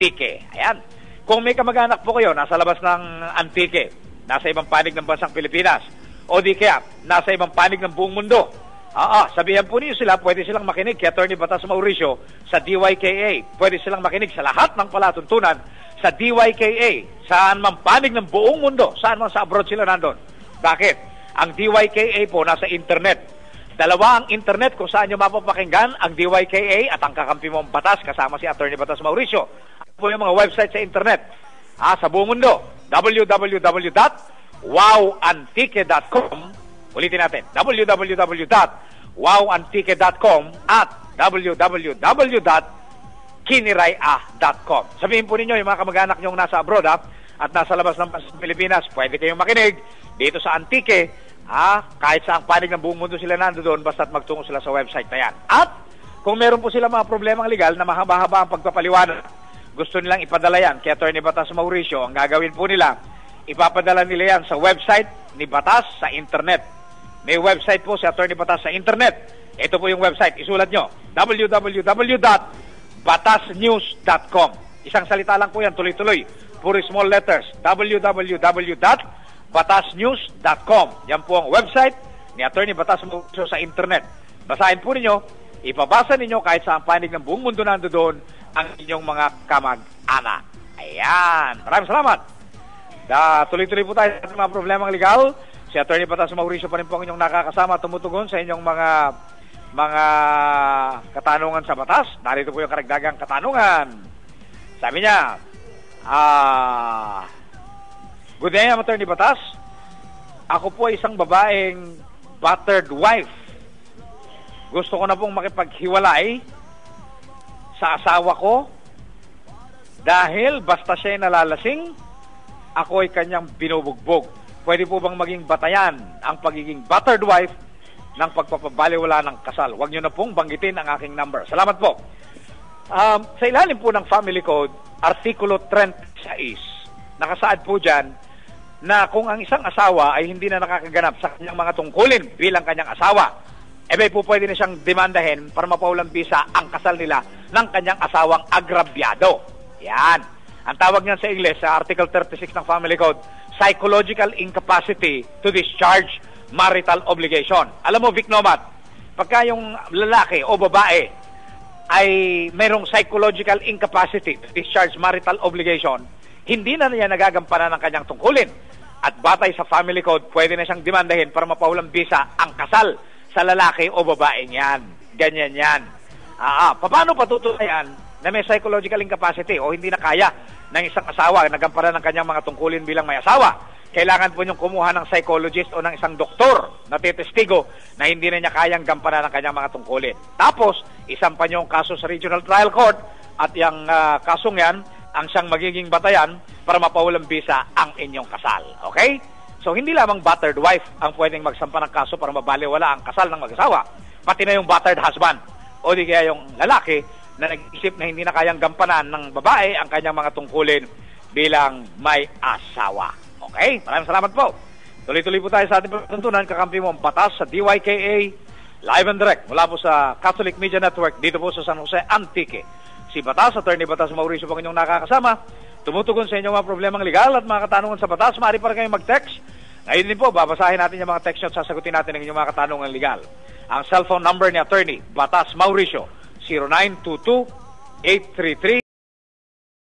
Antique. Ayan. Kung may kamag-anak po kayo, nasa labas ng Antique, nasa ibang panig ng bansang Pilipinas, o di kaya, nasa ibang panig ng buong mundo, sabihan po niyo sila, pwede silang makinig kay Atty. Batas Mauricio sa DYKA. Pwede silang makinig sa lahat ng palatuntunan sa DYKA, saan man panig ng buong mundo, saan man sa abroad sila nandun. Bakit? Ang DYKA po nasa internet. Dalawa ang internet kung saan nyo mapapakinggan ang DYKA at ang kakampi mong batas kasama si Atty. Batas Mauricio. Ano po yung mga website sa internet? Sa buong mundo, www.wowantique.com. Ulitin natin, www.wowantique.com at www.kiniraya.com. Sabihin po ninyo yung mga kamag-anak nyong nasa abroad at nasa labas ng Pilipinas, pwede kayong makinig dito sa Antique, kahit sa ang panig ng buong mundo sila nandoon, basta't magtungo sila sa website na yan. At kung meron po sila mga problemang legal na mahaba-haba ang pagpapaliwanag, gusto nilang ipadala yan kay Atty. Batas Mauricio, ang gagawin po nila, ipapadala nila yan sa website ni Batas sa internet. May website po si Atty. Batas sa internet. Ito po yung website. Isulat nyo, www.batasnews.com. Isang salita lang po yan, tuloy-tuloy. Puro small letters. www.batasnews.com. Yan po ang website ni Atty. Batas Mauricio sa internet. Basahin po ninyo, ipabasa ninyo kahit sa panig ng buong mundo nandoon ang inyong mga kamag-anak. Ayan. Maraming salamat. Tuloy-tuloy po tayo sa mga problemang legal. Si Atty. Batas Mauricio pa rin po ang inyong nakakasama, tumutugon sa inyong mga katanungan sa batas. Narito po yung karagdagang katanungan. Sabi niya, good day, Atty. Batas. Ako po ay isang babaeng battered wife. Gusto ko na pong makipaghiwalay sa asawa ko dahil basta siya ay nalalasing, ako ay kanyang binubugbog. Pwede po bang maging batayan ang pagiging battered wife ng pagpapabaliwala ng kasal? Huwag nyo na pong banggitin ang aking number. Salamat po. Sa ilalim po ng Family Code, Artikulo 36, nakasaad po dyan na kung ang isang asawa ay hindi na nakakaganap sa kanyang mga tungkulin bilang kanyang asawa, po pwede na siyang demandahin para mapaulang bisa ang kasal nila ng kanyang asawang agrabyado. Yan. Ang tawag niyan sa Ingles, sa Article 36 ng Family Code, psychological incapacity to discharge marital obligation. Alam mo, Vic Nomad, pagka yung lalaki o babae ay mayroong psychological incapacity to discharge marital obligation, hindi na niya nagagampanan ng kanyang tungkulin. At batay sa Family Code, pwede na siyang demandahin para mapaulang bisa ang kasal sa lalaki o babaeng yan. Ganyan yan. Paano patutunayan na may psychological incapacity o hindi na kaya ng isang asawa nagampanan ng kanyang mga tungkulin bilang may asawa? Kailangan po niyong kumuha ng psychologist o ng isang doktor na titestigo na hindi na niya kayang gampanan ng kanyang mga tungkulin. Tapos, isampan niyo ang kaso sa Regional Trial Court at yung kasong yan ang siyang magiging batayan para mapaulang bisa ang inyong kasal. Okay? So, hindi lamang battered wife ang pwedeng magsampa ng kaso para mabaliwala ang kasal ng mag-asawa, pati na yung battered husband o di kaya yung lalaki na nag-isip na hindi na kayang gampanan ng babae ang kanyang mga tungkulin bilang may asawa. Okay? Maraming salamat po. Tuloy-tuloy po tayo sa ating pagtuntunan. Kakampi mo ang batas sa DYKA live and direct mula po sa Catholic Media Network dito po sa San Jose, Antique. Si Batas, Atty. Batas Mauricio po inyong nakakasama. Tumutugon sa inyong mga problemang legal at mga katanungan sa batas. Maaari pa rin kayong mag-text. Ngayon din po, babasahin natin yung mga text at sasagutin natin ang inyong mga katanungan legal. Ang cellphone number ni Atty. Batas Mauricio, 0922-833